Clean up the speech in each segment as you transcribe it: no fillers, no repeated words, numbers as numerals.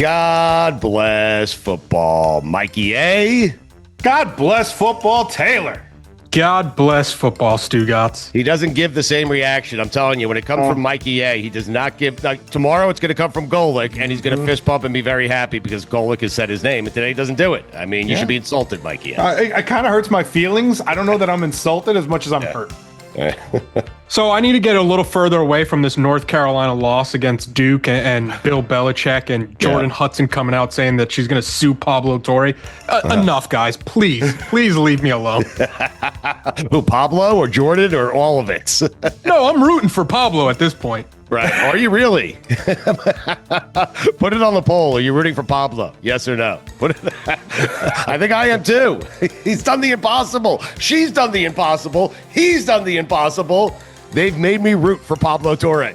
God bless football, Mikey A. God bless football, Taylor. God bless football, Stugotz. He doesn't give the same reaction. I'm telling you, when it comes from Mikey A, he does not give. Tomorrow it's going to come from Golick, and he's going to fist bump and be very happy because Golick has said his name, and today he doesn't do it. I mean, you should be insulted, Mikey A. It kind of hurts my feelings. I don't know that I'm insulted as much as I'm hurt. So I need to get a little further away from this North Carolina loss against Duke and Bill Belichick and Jordan Hudson coming out saying that she's going to sue Pablo Torre. Enough, guys. Please leave me alone. Who, Pablo or Jordan or all of it? No, I'm rooting for Pablo at this point. Right. Are you really? Put it on the poll. Are you rooting for Pablo? Yes or no? I think I am too. He's done the impossible. She's done the impossible. He's done the impossible. They've made me root for Pablo Torre.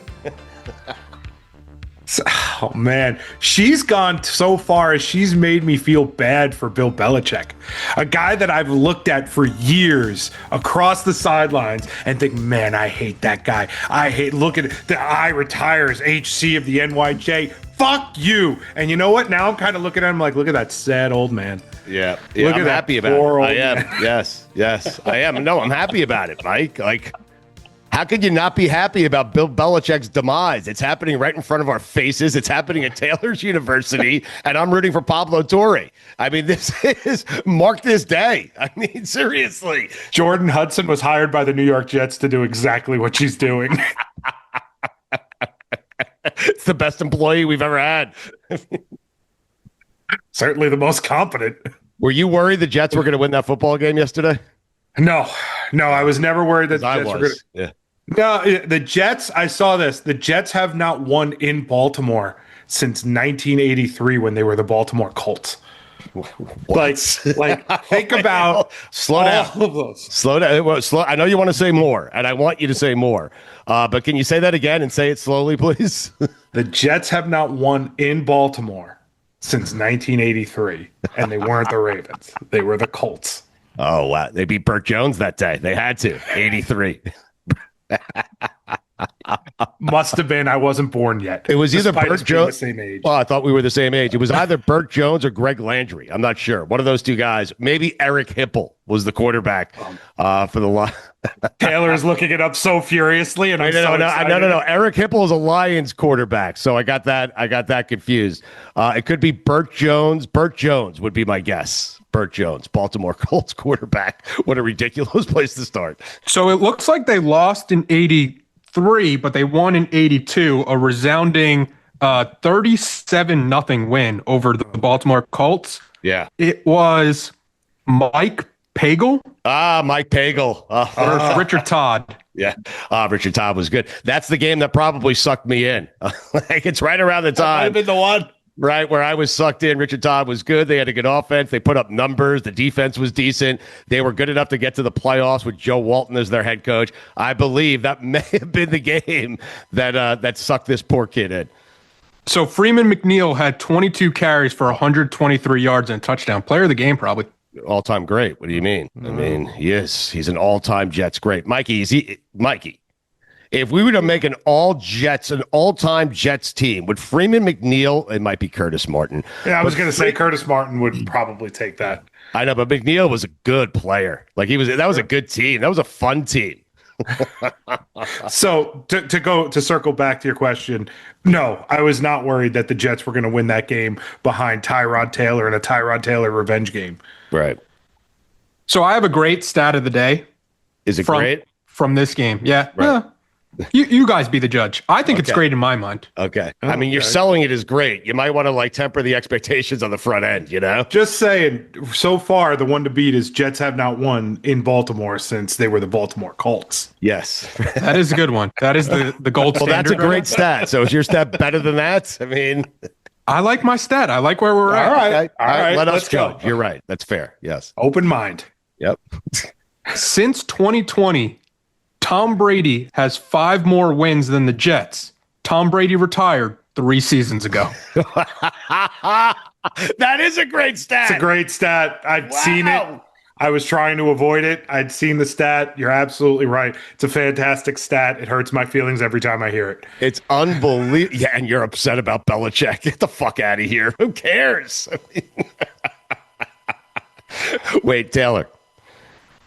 Oh, man. She's gone so far as she's made me feel bad for Bill Belichick, a guy that I've looked at for years across the sidelines and think, man, I hate that guy. Look at the I retires HC of the NYJ. Fuck you. And you know what? Now I'm kind of looking at him like, look at that sad old man. Yeah. Look I'm at happy that about it. poor I am. old man. Yes, I am. No, I'm happy about it, Mike. Like, how could you not be happy about Bill Belichick's demise? It's happening right in front of our faces. It's happening at Taylor's University, and I'm rooting for Pablo Torre. I mean, this is mark this day. I mean, seriously. Jordan Hudson was hired by the New York Jets to do exactly what she's doing. It's the best employee we've ever had. Certainly the most competent. Were you worried the Jets were going to win that football game yesterday? No, I was never worried that the Jets were going to. Yeah. No, the Jets, I saw this. The Jets have not won in Baltimore since 1983 when they were the Baltimore Colts. Like think about slow down. All of those. Slow down. I know you want to say more, and I want you to say more. But can you say that again and say it slowly, please? The Jets have not won in Baltimore since 1983, and they weren't the Ravens. They were the Colts. Oh, wow. They beat Burt Jones that day. They had to. 83. Must have been. I wasn't born yet. It was either Burt Jones. The same age. Well, I thought we were the same age. It was either Burt Jones or Greg Landry. I'm not sure. One of those two guys. Maybe Eric Hipple was the quarterback for the Lions. Taylor is looking it up so furiously, and I'm no. Eric Hipple is a Lions quarterback, so I got that confused. It could be Burt Jones. Burt Jones would be my guess. Burt Jones, Baltimore Colts quarterback. What a ridiculous place to start. So it looks like they lost in 83, but they won in 82, a resounding 37-0 win over the Baltimore Colts. Yeah. It was Mike Pagel. Mike Pagel. Versus Richard Todd. Yeah. Richard Todd was good. That's the game that probably sucked me in. Like, it's right around the time. That might have been the one. Right, where I was sucked in. Richard Todd was good. They had a good offense. They put up numbers. The defense was decent. They were good enough to get to the playoffs with Joe Walton as their head coach. I believe that may have been the game that sucked this poor kid in. So Freeman McNeil had 22 carries for 123 yards and a touchdown. Player of the game, probably. All-time great. What do you mean? I mean, yes, he's an all-time Jets great. Mikey, if we were to make an all-time Jets team, would Freeman McNeil, it might be Curtis Martin. Yeah, I was going to say Curtis Martin would probably take that. I know, but McNeil was a good player. Like, that was a good team. That was a fun team. So to circle back to your question, no, I was not worried that the Jets were going to win that game behind Tyrod Taylor in a Tyrod Taylor revenge game. Right. So I have a great stat of the day. Is it great? From this game. Yeah. Right. You guys be the judge. I think it's great in my mind. Okay. I mean, you're selling it as great. You might want to temper the expectations on the front end, you know? Just saying, so far, the one to beat is Jets have not won in Baltimore since they were the Baltimore Colts. Yes. That is a good one. That is the gold standard. Well, that's a great stat. So is your stat better than that? I mean, I like my stat. I like where we're at. All right. Okay. All right. Let us Let's go. go. You're right. That's fair. Yes. Open mind. Yep. Since 2020, Tom Brady has 5 more wins than the Jets. Tom Brady retired 3 seasons ago. That is a great stat. It's a great stat. I've seen it. I was trying to avoid it. I'd seen the stat. You're absolutely right. It's a fantastic stat. It hurts my feelings every time I hear it. It's unbelievable. Yeah, and you're upset about Belichick. Get the fuck out of here. Who cares? Wait, Taylor,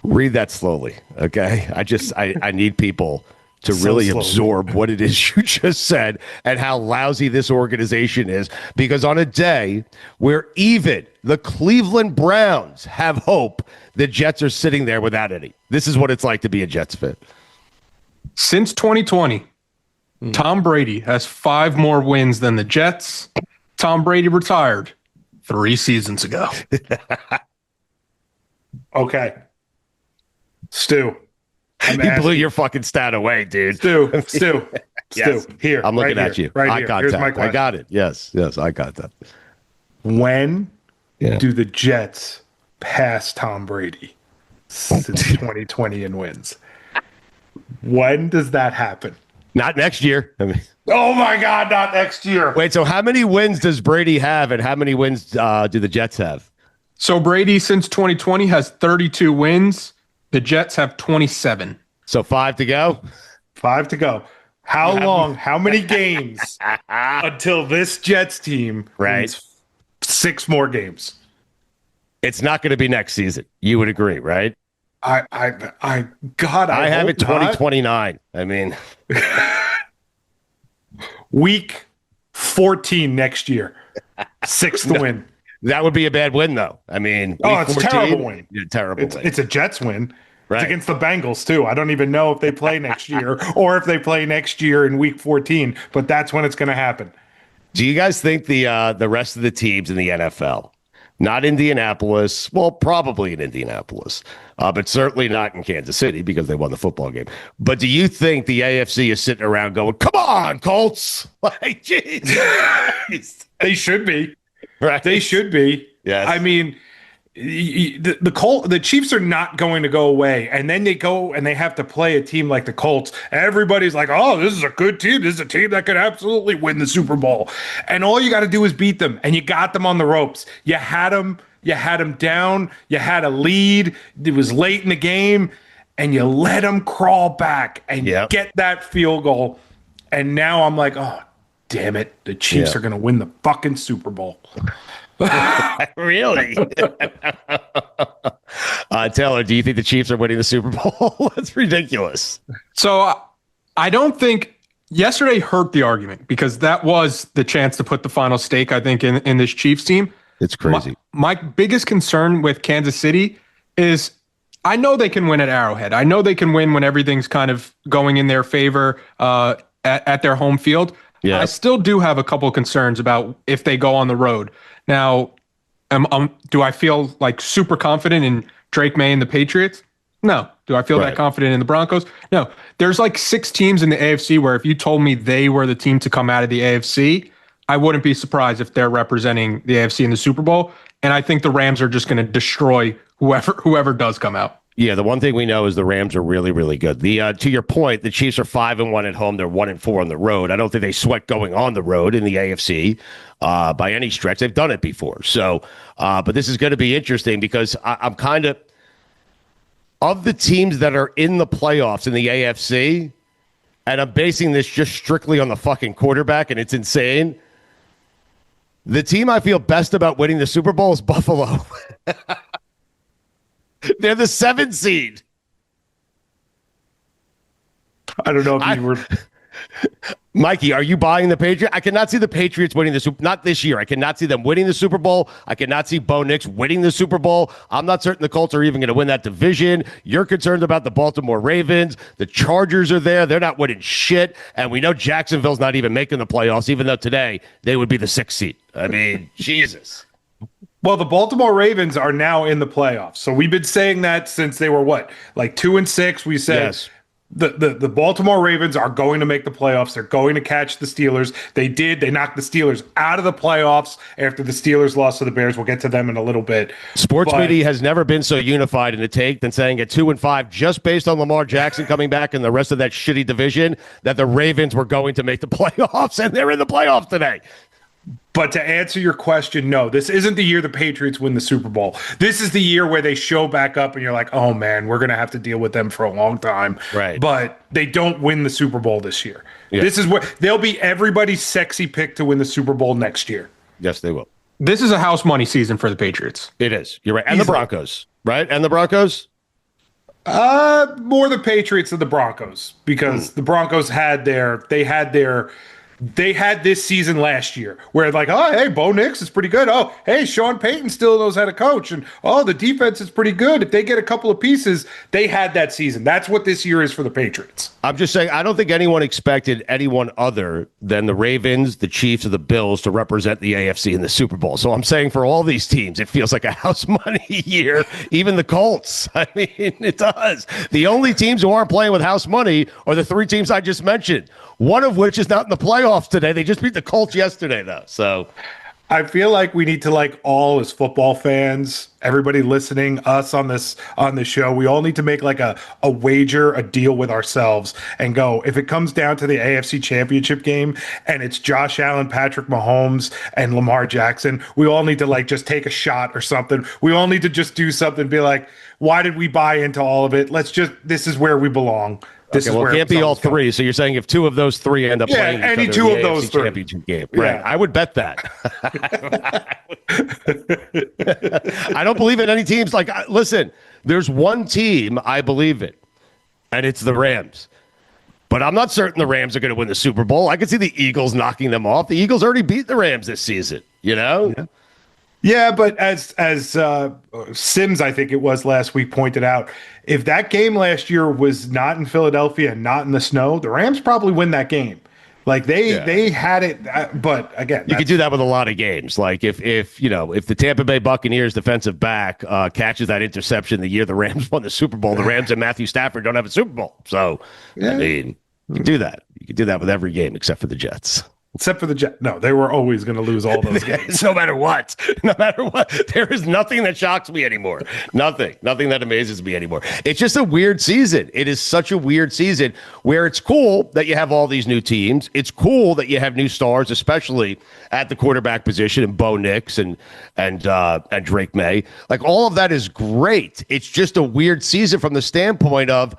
read that slowly, okay? I need people to really absorb what it is you just said and how lousy this organization is, because on a day where even the Cleveland Browns have hope, the Jets are sitting there without any. This is what it's like to be a Jets fan. Since 2020, Tom Brady has 5 more wins than the Jets. Tom Brady retired 3 seasons ago. Okay. Stu. You blew your fucking stat away, dude. Stu. Yes. Here. I'm looking at you. Right eye here. contact. Here's my question. I got it. Yes, I got that. When do the Jets pass Tom Brady since 2020 in wins? When does that happen? Not next year. I mean, oh my God, not next year. wait, so how many wins does Brady have, and how many wins do the Jets have? So Brady, since 2020, has 32 wins. The Jets have 27. So 5 to go? 5 to go. How long? How many games until this Jets team wins 6 more games? It's not going to be next season. You would agree, right? I have it 2029. I mean, week 14 next year. 6th win. That would be a bad win, though. I mean, it's a terrible win. Terrible win. It's a Jets win. Right. It's against the Bengals, too. I don't even know if they play next year or if they play next year in week 14, but that's when it's going to happen. Do you guys think the rest of the teams in the NFL, not Indianapolis, well, probably in Indianapolis, but certainly not in Kansas City because they won the football game, but do you think the AFC is sitting around going, come on, Colts? Like, jeez. They should be. Right. They should be. Yes. I mean, the Chiefs are not going to go away, and then they go and they have to play a team like the Colts. Everybody's like, "Oh, this is a good team. This is a team that could absolutely win the Super Bowl." And all you got to do is beat them, and you got them on the ropes. You had them down. You had a lead. It was late in the game, and you let them crawl back and get that field goal. And now I'm like, "Oh, damn it! The Chiefs are going to win the fucking Super Bowl." Really? Taylor, do you think the Chiefs are winning the Super Bowl? That's ridiculous. So I don't think yesterday hurt the argument because that was the chance to put the final stake, I think, in this Chiefs team. It's crazy. My biggest concern with Kansas City is I know they can win at Arrowhead. I know they can win when everything's kind of going in their favor at their home field. Yeah. I still do have a couple of concerns about if they go on the road. Now, do I feel like super confident in Drake May and the Patriots? No. Do I feel that confident in the Broncos? No. There's like 6 teams in the AFC where if you told me they were the team to come out of the AFC, I wouldn't be surprised if they're representing the AFC in the Super Bowl. And I think the Rams are just going to destroy whoever does come out. Yeah, the one thing we know is the Rams are really, really good. To your point, the Chiefs are 5-1 at home. They're 1-4 on the road. I don't think they sweat going on the road in the AFC by any stretch. They've done it before. So, but this is going to be interesting because I'm kind of the teams that are in the playoffs in the AFC, and I'm basing this just strictly on the fucking quarterback, and it's insane. The team I feel best about winning the Super Bowl is Buffalo. They're the 7th seed. I don't know if you were. Mikey, are you buying the Patriots? I cannot see the Patriots winning the Super. Not this year. I cannot see them winning the Super Bowl. I cannot see Bo Nix winning the Super Bowl. I'm not certain the Colts are even going to win that division. You're concerned about the Baltimore Ravens. The Chargers are there. They're not winning shit. And we know Jacksonville's not even making the playoffs, even though today they would be the 6th seed. I mean, Jesus. Well, the Baltimore Ravens are now in the playoffs. So we've been saying that since they were like 2-6. We said the Baltimore Ravens are going to make the playoffs. They're going to catch the Steelers. They did. They knocked the Steelers out of the playoffs after the Steelers lost to the Bears. We'll get to them in a little bit. Sports media has never been so unified in a take than saying at 2-5, just based on Lamar Jackson coming back and the rest of that shitty division, that the Ravens were going to make the playoffs, and they're in the playoffs today. But to answer your question, no, this isn't the year the Patriots win the Super Bowl. This is the year where they show back up and you're like, oh man, we're going to have to deal with them for a long time. Right. But they don't win the Super Bowl this year. Yeah. This is where they'll be everybody's sexy pick to win the Super Bowl next year. Yes, they will. This is a house money season for the Patriots. It is. You're right. And the Broncos, right? And the Broncos? More the Patriots than the Broncos, because the Broncos had this season last year where like, oh, hey, Bo Nix is pretty good. Oh, hey, Sean Payton still knows how to coach. And, oh, the defense is pretty good. If they get a couple of pieces, they had that season. That's what this year is for the Patriots. I'm just saying, I don't think anyone expected anyone other than the Ravens, the Chiefs, or the Bills to represent the AFC in the Super Bowl. So I'm saying for all these teams, it feels like a house money year, even the Colts. I mean, it does. The only teams who aren't playing with house money are the three teams I just mentioned, one of which is not in the playoffs today. They just beat the Colts yesterday, though. So I feel like we need to, like, all as football fans, everybody listening, us on this show, we all need to make like a wager, a deal with ourselves and go, if it comes down to the AFC Championship game and it's Josh Allen, Patrick Mahomes, and Lamar Jackson, we all need to like just take a shot or something. We all need to just do something, be like, why did we buy into all of it? This is where we belong. This is where it can't be all three. So you're saying if two of those three end up playing any each other two in of the those AFC three championship game, right? Yeah. I would bet that. I don't believe in any teams. Like, listen, there's one team I believe in, and it's the Rams. But I'm not certain the Rams are going to win the Super Bowl. I could see the Eagles knocking them off. The Eagles already beat the Rams this season, you know? Yeah. Yeah, but as Sims, I think it was last week, pointed out, if that game last year was not in Philadelphia and not in the snow, the Rams probably win that game. Like they had it, but again, you could do that with a lot of games. Like if the Tampa Bay Buccaneers defensive back catches that interception the year the Rams won the Super Bowl, the Rams and Matthew Stafford don't have a Super Bowl. So I mean, you can do that. You can do that with every game except for the Jets. Except for the Jets. No, they were always going to lose all those games. No matter what. No matter what. There is nothing that shocks me anymore. Nothing that amazes me anymore. It's just a weird season. It is such a weird season where it's cool that you have all these new teams. It's cool that you have new stars, especially at the quarterback position, and Bo Nix and Drake May. Like, all of that is great. It's just a weird season from the standpoint of,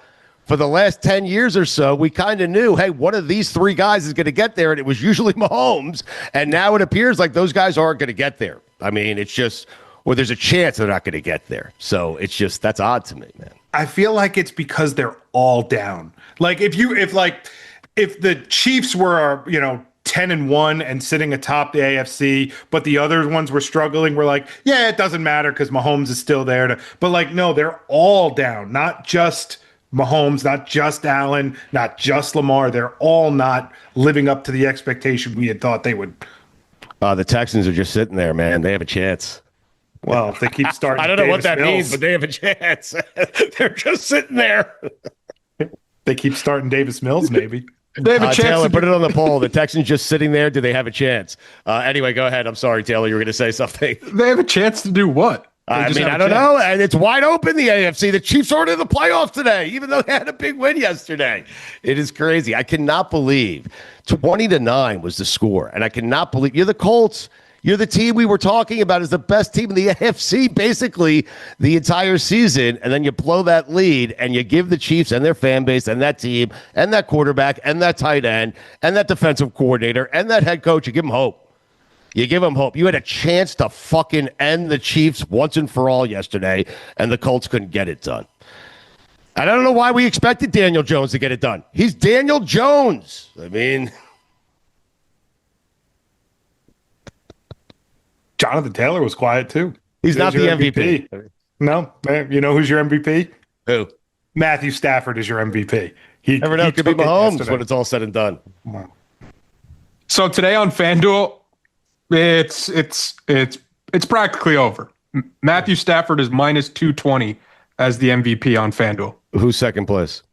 for the last 10 years or so, we kind of knew, hey, one of these three guys is going to get there, and it was usually Mahomes. And now it appears like those guys aren't going to get there. I mean, it's just, or there's a chance they're not going to get there. So it's just, that's odd to me, man. I feel like it's because they're all down. Like if the Chiefs were, 10-1 and sitting atop the AFC, but the other ones were struggling, we're like, yeah, it doesn't matter because Mahomes is still there. But like, no, they're all down, not just Mahomes, not just Allen, not just Lamar. They're all not living up to the expectation we had thought they would. The Texans are just sitting there, man. They have a chance. Well, if they keep starting. I don't know what that means, but they have a chance. They're just sitting there. They keep starting Davis Mills, maybe. They have a chance. Taylor, put it on the poll. The Texans just sitting there. Do they have a chance? Anyway, go ahead. I'm sorry, Taylor. You were going to say something. They have a chance to do what? I don't know. And it's wide open, the AFC. The Chiefs aren't in the playoffs today, even though they had a big win yesterday. It is crazy. I cannot believe 20-9 was the score. And I cannot believe you're the Colts. You're the team we were talking about as the best team in the AFC basically the entire season. And then you blow that lead and you give the Chiefs and their fan base and that team and that quarterback and that tight end and that defensive coordinator and that head coach, you give them hope. You give them hope. You had a chance to fucking end the Chiefs once and for all yesterday, and the Colts couldn't get it done. And I don't know why we expected Daniel Jones to get it done. He's Daniel Jones. I mean, Jonathan Taylor was quiet too. He's not the MVP. No, you know who's your MVP? Who? Matthew Stafford is your MVP. He never know. It could be Mahomes when it's all said and done. Wow. So today on FanDuel, it's practically over. Matthew Stafford is minus 220 as the MVP on FanDuel. Who's second place?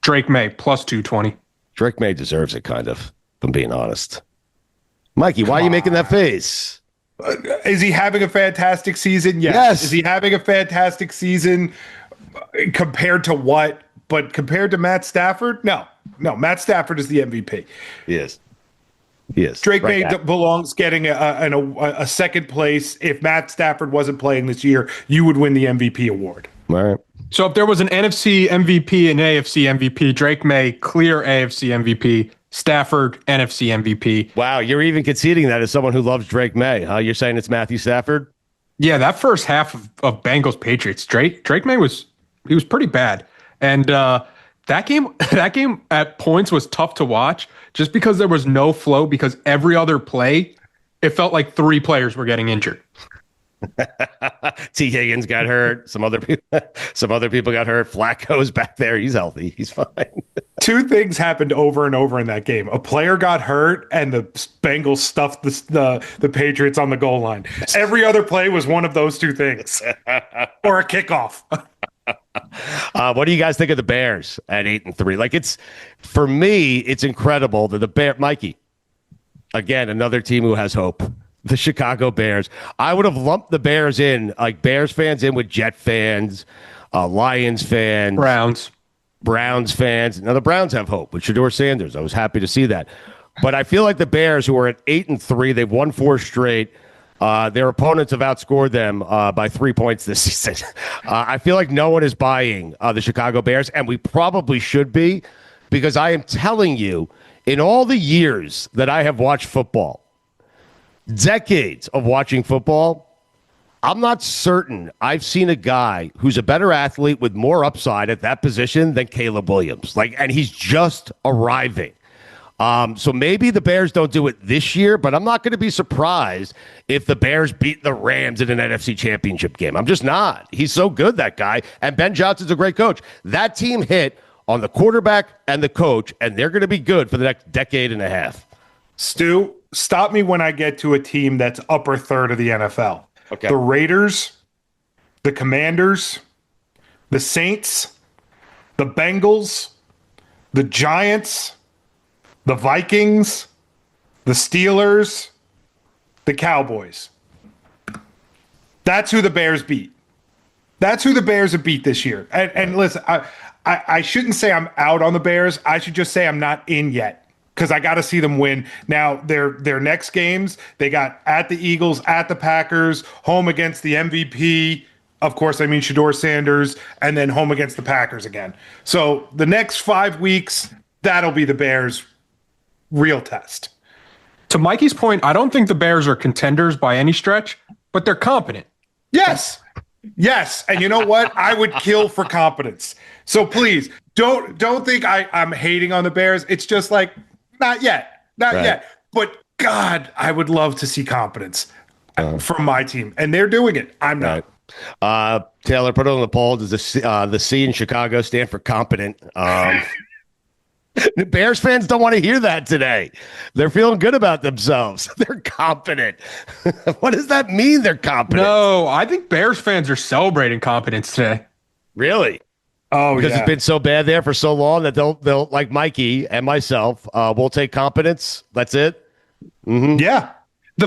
Drake May plus 220. Drake May deserves it, kind of, if I'm being honest. Mikey, why are you making that face? Is he having a fantastic season? Yes. Is he having a fantastic season compared to what? But compared to Matt Stafford? No. Matt Stafford is the MVP. He is. He is. Drake right May now. belongs getting a second place. If Matt Stafford wasn't playing this year, you would win the MVP award. All right. So if there was an NFC MVP and AFC MVP, Drake May clear AFC MVP, Stafford NFC MVP. Wow, you're even conceding that as someone who loves Drake May, huh? You're saying it's Matthew Stafford? Yeah, that first half of Bengals Patriots, Drake May was pretty bad, and that game at points was tough to watch just because there was no flow. Because every other play, it felt like 3 players were getting injured. T. Higgins got hurt. Some other people got hurt. Flacco's back there. He's healthy. He's fine. 2 things happened over and over in that game. A player got hurt, and the Bengals stuffed the Patriots on the goal line. Every other play was one of those 2 things, or a kickoff. What do you guys think of the Bears at 8-3? Like, for me, it's incredible that Mikey, again, another team who has hope. The Chicago Bears. I would have lumped the Bears in, like Bears fans in with Jet fans, Lions fans, Browns fans. Now the Browns have hope with Shedeur Sanders. I was happy to see that. But I feel like the Bears, who are at 8-3, they've won 4 straight. Their opponents have outscored them by 3 points this season. I feel like no one is buying the Chicago Bears, and we probably should be, because I am telling you, in all the years that I have watched football, decades of watching football, I'm not certain I've seen a guy who's a better athlete with more upside at that position than Caleb Williams. And he's just arriving. So maybe the Bears don't do it this year, but I'm not going to be surprised if the Bears beat the Rams in an NFC Championship game. I'm just not. He's so good, that guy. And Ben Johnson's a great coach. That team hit on the quarterback and the coach, and they're going to be good for the next decade and a half. Stu, stop me when I get to a team that's upper third of the NFL. Okay. The Raiders, the Commanders, the Saints, the Bengals, the Giants, the Vikings, the Steelers, the Cowboys. That's who the Bears beat. That's who the Bears have beat this year. And listen, I shouldn't say I'm out on the Bears. I should just say I'm not in yet, because I got to see them win. Now, their next games, they got at the Eagles, at the Packers, home against the MVP. Of course, I mean Shedeur Sanders, and then home against the Packers again. So the next 5 weeks, that'll be the Bears' real test. To Mikey's point, I don't think the Bears are contenders by any stretch, but they're competent. Yes. And you know what? I would kill for competence. So please, don't think I'm hating on the Bears. It's just like, not yet. But God, I would love to see competence from my team. And they're doing it. I'm not. Taylor, put it on the poll. Does the C in Chicago stand for competent? The Bears fans don't want to hear that today. They're feeling good about themselves. They're competent. What does that mean, they're competent? No, I think Bears fans are celebrating competence today. Really? Oh, because it's been so bad there for so long that they'll like Mikey and myself, will take competence. That's it. Mm-hmm. Yeah.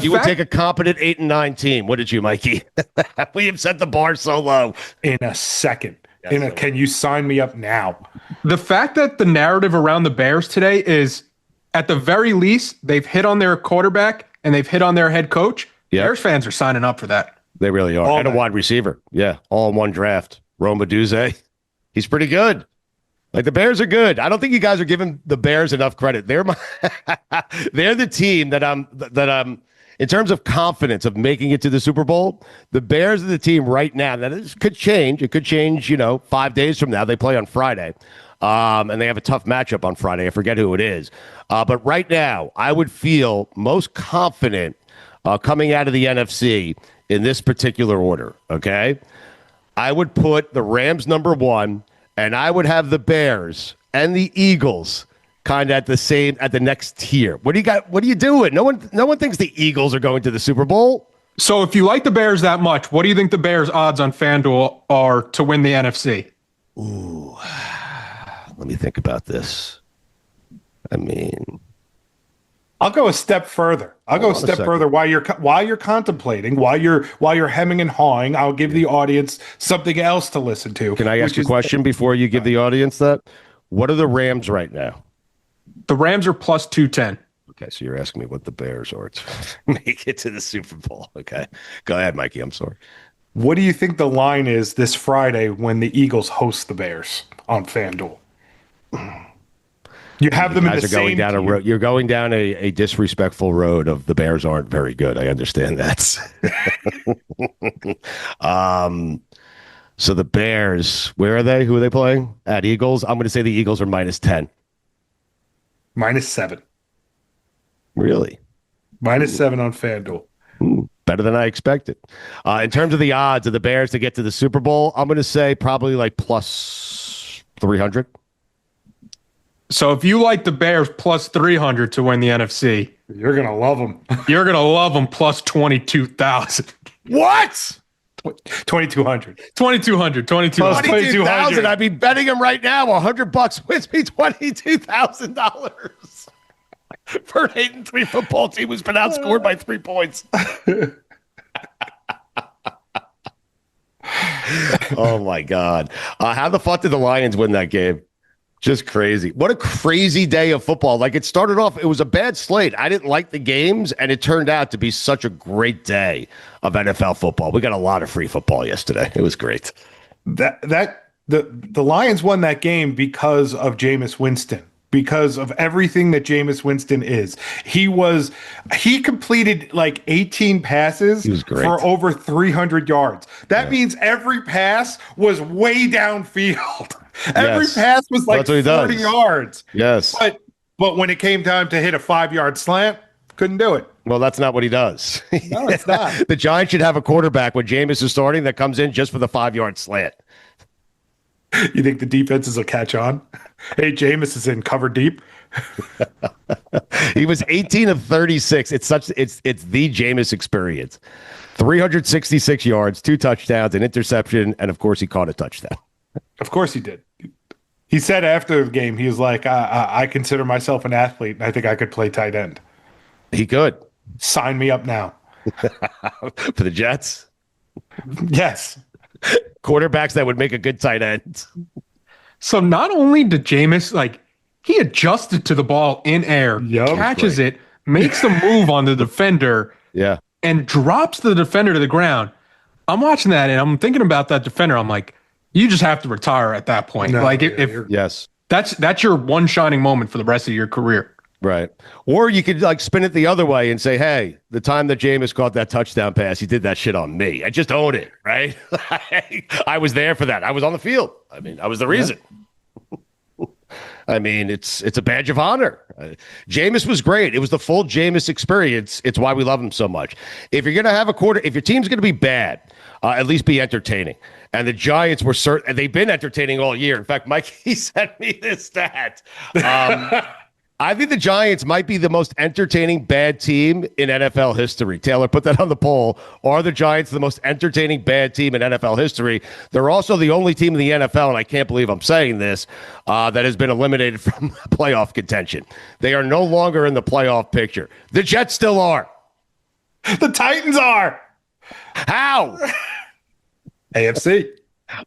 You would take a competent 8-9 team, wouldn't you, Mikey? We have set the bar so low. In a second. Can you sign me up now? The fact that the narrative around the Bears today is, at the very least, they've hit on their quarterback and they've hit on their head coach. Yep. Bears fans are signing up for that. They really are. And a wide receiver. Yeah. All in one draft. Roma Duze. He's pretty good. Like, the Bears are good. I don't think you guys are giving the Bears enough credit. They're the team that I'm in terms of confidence of making it to the Super Bowl. The Bears are the team right now. Now, this could change. It could change, 5 days from now. They play on Friday. And they have a tough matchup on Friday. I forget who it is. But right now, I would feel most confident coming out of the NFC in this particular order, okay? I would put the Rams number 1, and I would have the Bears and the Eagles kind of at the next tier. What do you got? What are you doing? No one thinks the Eagles are going to the Super Bowl. So if you like the Bears that much, what do you think the Bears' odds on FanDuel are to win the NFC? Ooh, let me think about this. I mean, I'll go a step further. I'll go a step further while you're contemplating, while you're hemming and hawing. I'll give the audience something else to listen to. Can I ask you a question before you give the audience that? What are the Rams right now? The Rams are plus 210. Okay, so you're asking me what the Bears are to make it to the Super Bowl. Okay. Go ahead, Mikey. I'm sorry. What do you think the line is this Friday when the Eagles host the Bears on FanDuel? You have them in the Going same down a tier. road. You're going down a disrespectful road of the Bears aren't very good. I understand that. So the Bears, where are they? Who are they playing? At Eagles? I'm going to say the Eagles are -10. -7. Really? -7 on FanDuel. Better than I expected. In terms of the odds of the Bears to get to the Super Bowl, I'm going to say probably like plus 300. So if you like the Bears plus 300 to win the NFC, You're going to love them. you're going to love them plus 22,000. What? 2,200. 2,200. 2,200. 22,000. I'd be betting him right now. $100 wins me $22,000 for an 8-3 football team who's been outscored by 3 points. Oh my God! How the fuck did the Lions win that game? Just crazy. What a crazy day of football. Like, it started off, it was a bad slate. I didn't like the games, and it turned out to be such a great day of NFL football. We got a lot of free football yesterday. It was great. The Lions won that game because of Jameis Winston, because of everything that Jameis Winston is. He completed like 18 passes for over 300 yards. That means every pass was way downfield. Every pass was like 40 yards. Yes. But when it came time to hit a 5-yard slant, couldn't do it. Well, that's not what he does. No, it's not. The Giants should have a quarterback when Jameis is starting that comes in just for the 5-yard slant. You think the defenses will catch on? Hey, Jameis is in cover deep. He was 18 of 36. It's the Jameis experience. 366 yards, 2 touchdowns, an interception, and of course he caught a touchdown. Of course he did. He said after the game, he was like, I consider myself an athlete, and I think I could play tight end. He could. Sign me up now. For the Jets? Yes. Quarterbacks that would make a good tight end. So not only did Jameis, like, he adjusted to the ball in air, catches it, makes the move on the defender, and drops the defender to the ground. I'm watching that, and I'm thinking about that defender. I'm like, you just have to retire at that point. That's your one shining moment for the rest of your career. Right. Or you could like spin it the other way and say, hey, the time that Jameis caught that touchdown pass, he did that shit on me. I just own it, right? I was there for that. I was on the field. I mean, I was the reason. I mean, it's a badge of honor. Jameis was great. It was the full Jameis experience. It's why we love him so much. If you're going to have if your team's going to be bad, at least be entertaining. And the Giants were certain, they've been entertaining all year. In fact, Mike, he sent me this stat. I think the Giants might be the most entertaining bad team in NFL history. Taylor, put that on the poll. Are the Giants the most entertaining bad team in NFL history? They're also the only team in the NFL, and I can't believe I'm saying this, that has been eliminated from playoff contention. They are no longer in the playoff picture. The Jets still are. The Titans are. How? AFC.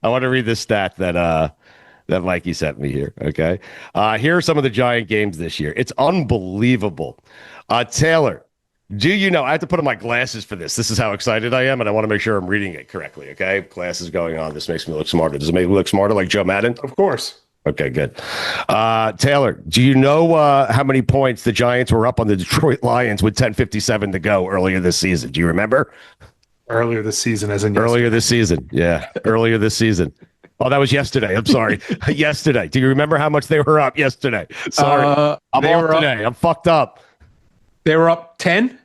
I want to read this stat that Mikey sent me here. Okay. Here are some of the Giant games this year. It's unbelievable. Taylor, do you know? I have to put on my glasses for this. This is how excited I am, and I want to make sure I'm reading it correctly. Okay. Glasses going on. This makes me look smarter. Does it make me look smarter like Joe Madden? Of course. Okay, good. Taylor, do you know how many points the Giants were up on the Detroit Lions with 10:57 to go earlier this season? Do you remember? Earlier this season, as in yesterday. Earlier this season. Yeah. Earlier this season. Oh, that was yesterday. I'm sorry. Yesterday. Do you remember how much they were up yesterday? Sorry. I'm off today. I'm fucked up. They were up 10?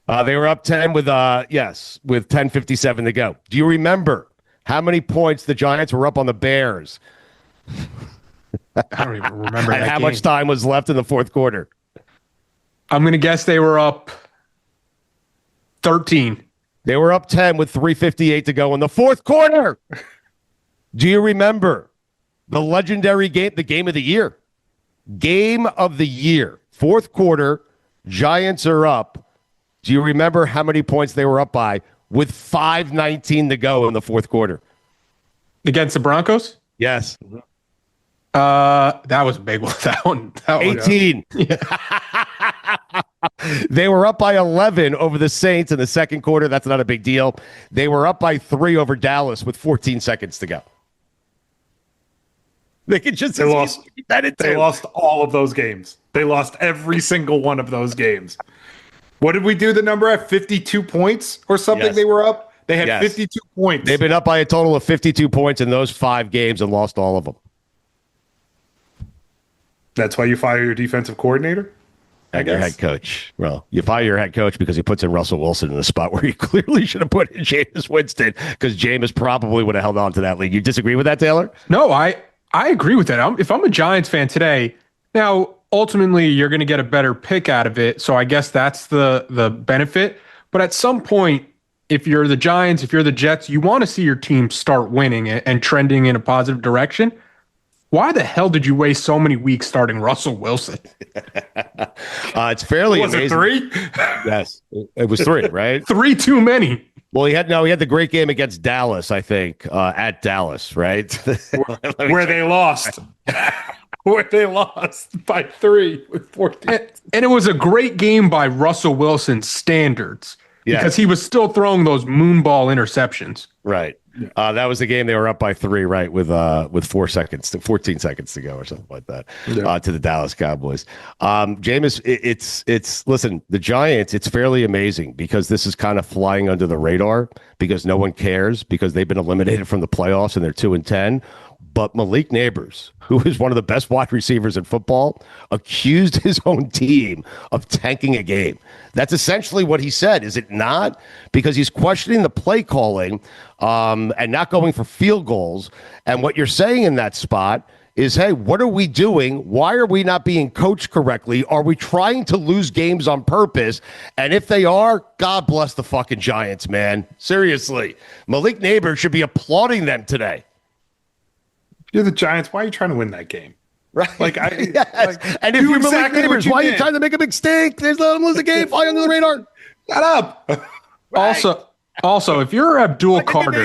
They were up 10 with 10:57 to go. Do you remember how many points the Giants were up on the Bears? I don't even remember and how much time was left in the fourth quarter? I'm going to guess they were up 13. They were up 10 with 3:58 to go in the fourth quarter. Do you remember the legendary game, the game of the year? Game of the year. Fourth quarter, Giants are up. Do you remember how many points they were up by with 5:19 to go in the fourth quarter? Against the Broncos? Yes. That was a big one. That one 18. They were up by 11 over the Saints in the second quarter. That's not a big deal. They were up by 3 over Dallas with 14 seconds to go. They could just They lost all of those games. They lost every single one of those games. What did we do the number at 52 points or something? Yes. They were up. They had 52 points. They've been up by a total of 52 points in those 5 games and lost all of them. That's why you fire your defensive coordinator? And your head coach. Well, you fire your head coach because he puts in Russell Wilson in a spot where he clearly should have put in Jameis Winston, because Jameis probably would have held on to that lead. You disagree with that, Taylor? No, I agree with that. If I'm a Giants fan today, now ultimately you're going to get a better pick out of it, so I guess that's the benefit. But at some point, if you're the Giants, if you're the Jets, you want to see your team start winning and trending in a positive direction. Why the hell did you waste so many weeks starting Russell Wilson? It's fairly amazing. Was it 3? Yes, it was 3, right? 3 too many. Well, he had the great game against Dallas, I think, at Dallas, right? where they lost. Where they lost by 3 with 14. And it was a great game by Russell Wilson's standards, because he was still throwing those moonball interceptions. Right. That was the game they were up by 3, right, with 14 seconds to go or something like that, to the Dallas Cowboys. Jameis, it's listen, the Giants, it's fairly amazing because this is kind of flying under the radar because no one cares because they've been eliminated from the playoffs and they're 2-10. But Malik Neighbors, who is one of the best wide receivers in football, accused his own team of tanking a game. That's essentially what he said, is it not? Because he's questioning the play calling and not going for field goals. And what you're saying in that spot is, hey, what are we doing? Why are we not being coached correctly? Are we trying to lose games on purpose? And if they are, God bless the fucking Giants, man. Seriously. Malik Neighbors should be applauding them today. You're the Giants. Why are you trying to win that game? Right. Yes. And if you're Malik Neighbors, why are you trying to make a mistake? There's let them lose the game, fly under the radar. Shut up. Also, if you're Abdul Carter,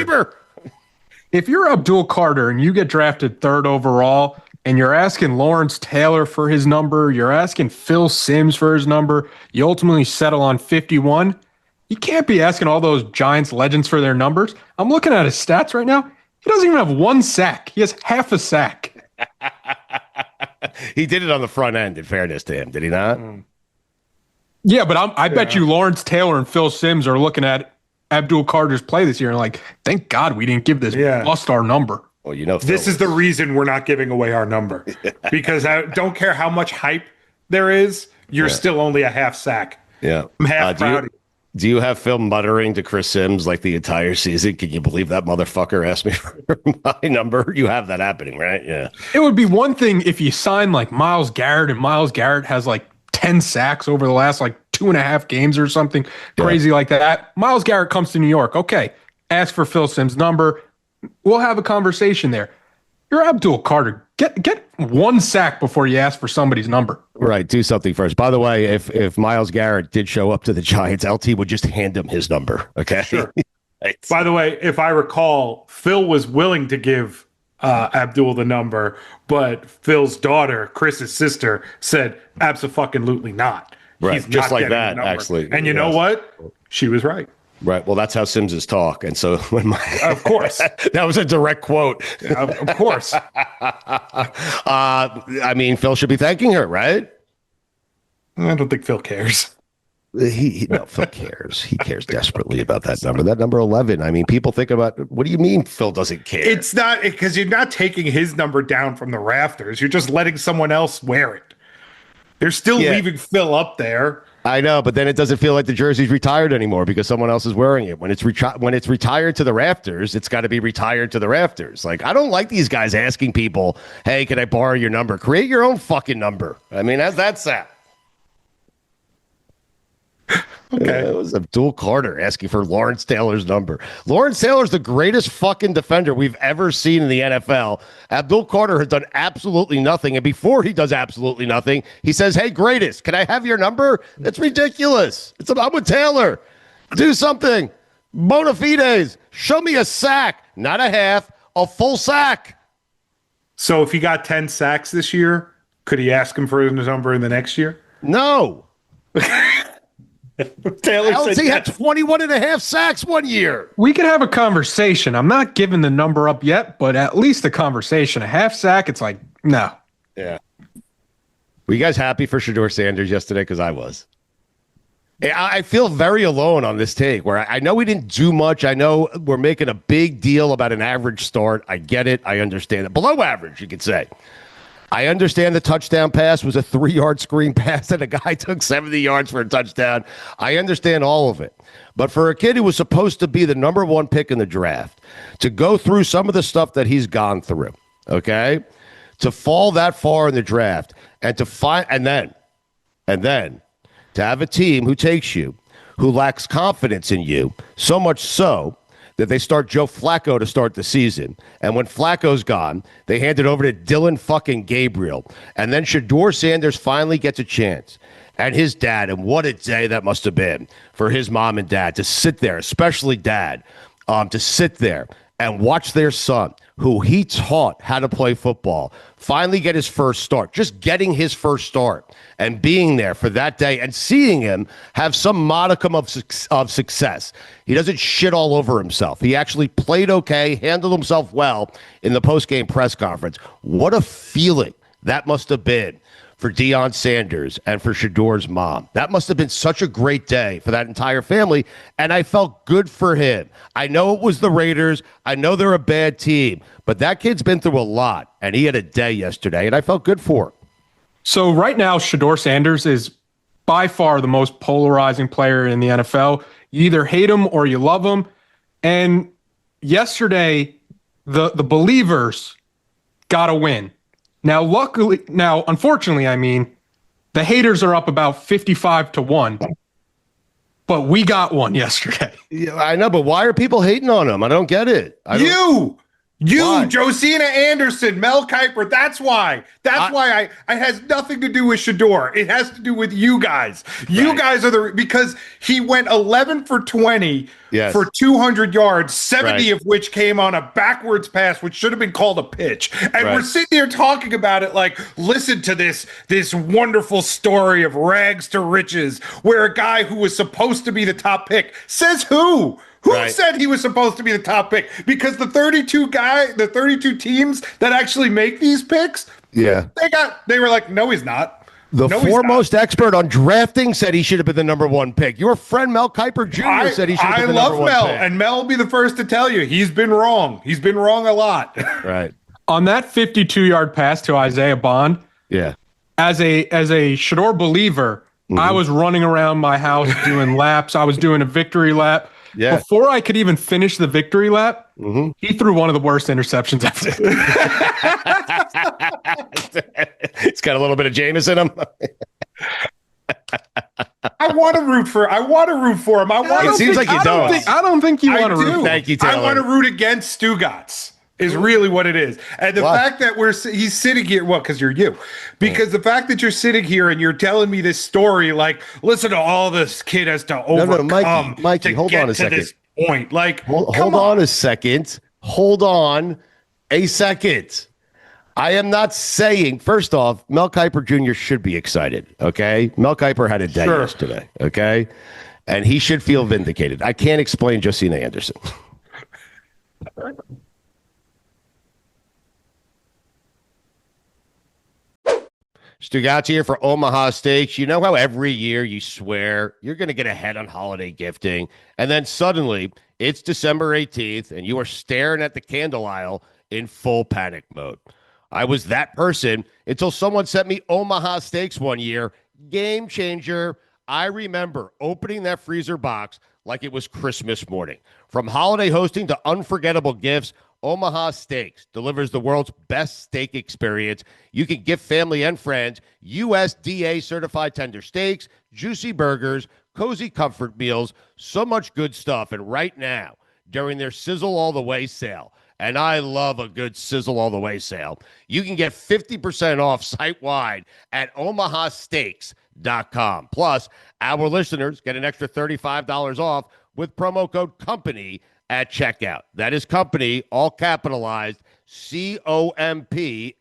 and you get drafted 3rd overall, and you're asking Lawrence Taylor for his number, you're asking Phil Simms for his number, you ultimately settle on 51. You can't be asking all those Giants legends for their numbers. I'm looking at his stats right now. He doesn't even have 1 sack. He has half a sack. He did it on the front end, in fairness to him, did he not? Yeah, but I bet you Lawrence Taylor and Phil Simms are looking at Abdul Carter's play this year and like, thank God we didn't give this bust our number. Well, you know, this is the reason we're not giving away our number, because I don't care how much hype there is, you're still only a half sack. Yeah. I'm half proud. Do you have Phil muttering to Chris Simms like the entire season? Can you believe that motherfucker asked me for my number? You have that happening, right? Yeah. It would be one thing if you sign like Myles Garrett and Myles Garrett has like 10 sacks over the last like 2.5 games or something crazy like that. Myles Garrett comes to New York. Okay. Ask for Phil Simms' number. We'll have a conversation there. You're Abdul Carter. Get 1 sack before you ask for somebody's number. Right. Do something first. By the way, if Myles Garrett did show up to the Giants, LT would just hand him his number. Okay. Sure. By the way, if I recall, Phil was willing to give Abdul the number, but Phil's daughter, Chris's sister, said absolutely not. Right. He's just not like that, actually. And you know what? She was right. Right. Well, that's how Simms talk. And so when of course, that was a direct quote. Of course. I mean, Phil should be thanking her, right? I don't think Phil cares. Phil cares. He cares desperately about that number. That number 11. I mean, people think about, what do you mean Phil doesn't care? It's not because you're not taking his number down from the rafters. You're just letting someone else wear it. They're still leaving Phil up there. I know, but then it doesn't feel like the jersey's retired anymore because someone else is wearing it. When it's retired to the rafters, it's got to be retired to the rafters. Like, I don't like these guys asking people, hey, can I borrow your number? Create your own fucking number. I mean, how's that sound? Okay. It was Abdul Carter asking for Lawrence Taylor's number. Lawrence Taylor's the greatest fucking defender we've ever seen in the NFL. Abdul Carter has done absolutely nothing. And before he does absolutely nothing, he says, hey, greatest, can I have your number? That's ridiculous. I'm with Taylor. Do something. Bona fides. Show me a sack. Not a half, a full sack. So if he got 10 sacks this year, could he ask him for his number in the next year? No. Taylor said LC had yes. 21 and a half sacks one year. We could have a conversation. I'm not giving the number up yet, but at least a conversation. A half sack, it's like, no. Yeah. Were you guys happy for Shedeur Sanders yesterday? Because I was. I feel very alone on this take where I know we didn't do much. I know we're making a big deal about an average start. I get it. I understand it. Below average, you could say. I understand the touchdown pass was a 3-yard screen pass and a guy took 70 yards for a touchdown. I understand all of it. But for a kid who was supposed to be the number 1 pick in the draft, to go through some of the stuff that he's gone through, okay, to fall that far in the draft and to find, and then to have a team who takes you, who lacks confidence in you, so much so that they start Joe Flacco to start the season. And when Flacco's gone, they hand it over to Dylan fucking Gabriel. And then Shedeur Sanders finally gets a chance. And his dad, and what a day that must have been for his mom and dad to sit there, especially dad, to sit there and watch their son, who he taught how to play football, finally get his first start, just getting his first start and being there for that day and seeing him have some modicum of success. He doesn't shit all over himself. He actually played okay, handled himself well in the post-game press conference. What a feeling that must have been for Deion Sanders and for Shedeur's mom. That must have been such a great day for that entire family, and I felt good for him. I know it was the Raiders. I know they're a bad team, but that kid's been through a lot, and he had a day yesterday, and I felt good for him. So right now, Shedeur Sanders is by far the most polarizing player in the NFL. You either hate him or you love him. And yesterday, the believers got a win. Now, unfortunately, the haters are up about 55-1, but we got one yesterday. Yeah, I know, but why are people hating on him? I don't get it. Why? Josina Anderson, Mel Kiper. That's why. That's why it has nothing to do with Shedeur. It has to do with you guys. You guys are because he went 11 for 20 for 200 yards, 70 of which came on a backwards pass, which should have been called a pitch. And we're sitting here talking about it like, listen to this wonderful story of rags to riches, where a guy who was supposed to be the top pick says who? Who said he was supposed to be the top pick? Because the 32 teams that actually make these picks, they were like, no, he's not. The foremost expert on drafting said he should have been the number 1 pick. Your friend Mel Kiper Jr. said he should have been the number 1 pick. I love Mel, and Mel will be the first to tell you he's been wrong. He's been wrong a lot. Right. On that 52-yard pass to Isaiah Bond, as a Shedeur believer, I was running around my house doing laps. I was doing a victory lap. Yeah. Before I could even finish the victory lap, he threw one of the worst interceptions ever. It's got a little bit of Jameis in him. I want to root for him. It seems like you don't. I don't think you want to root. Thank you, Taylor. I want to root against Stugotz. Is really what it is. And the fact that he's sitting here, because you're you. Because the fact that you're sitting here and you're telling me this story, like, listen to all this kid has to overcome. Mikey, hold on a second. This point. Like, hold on a second. Hold on a second. I am not saying, first off, Mel Kiper Jr. should be excited, okay? Mel Kiper had a day yesterday, okay? And he should feel vindicated. I can't explain Josina Anderson. Stugotz here for Omaha Steaks. You know how every year you swear you're going to get ahead on holiday gifting, and then suddenly it's December 18th, and you are staring at the candle aisle in full panic mode. I was that person until someone sent me Omaha Steaks one year. Game changer. I remember opening that freezer box like it was Christmas morning. From holiday hosting to unforgettable gifts, Omaha Steaks delivers the world's best steak experience. You can gift family and friends USDA certified tender steaks, juicy burgers, cozy comfort meals, so much good stuff. And right now, during their Sizzle All the Way sale, and I love a good Sizzle All the Way sale, you can get 50% off site-wide at omahasteaks.com. Plus, our listeners get an extra $35 off with promo code COMPANY at checkout. That is company, all capitalized, COMPANY,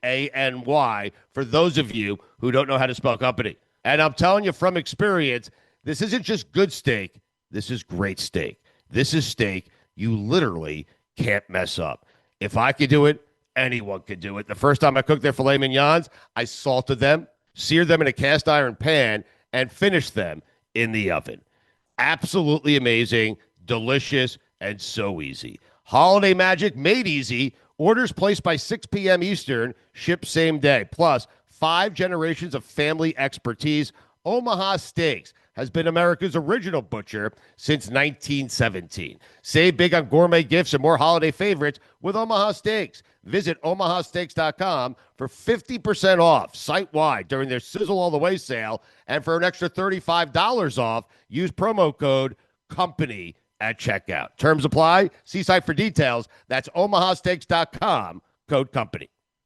for those of you who don't know how to spell company. And I'm telling you from experience, this isn't just good steak. This is great steak. This is steak you literally can't mess up. If I could do it, anyone could do it. The first time I cooked their filet mignons, I salted them, seared them in a cast iron pan, and finished them in the oven. Absolutely amazing, delicious, and so easy. Holiday magic made easy. Orders placed by 6 p.m. Eastern, shipped same day. Plus, 5 generations of family expertise. Omaha Steaks has been America's original butcher since 1917. Save big on gourmet gifts and more holiday favorites with Omaha Steaks. Visit omahasteaks.com for 50% off site-wide during their Sizzle All the Way sale. And for an extra $35 off, use promo code COMPANY at checkout. Terms apply. See site for details. That's omahasteaks.com, code COMPANY.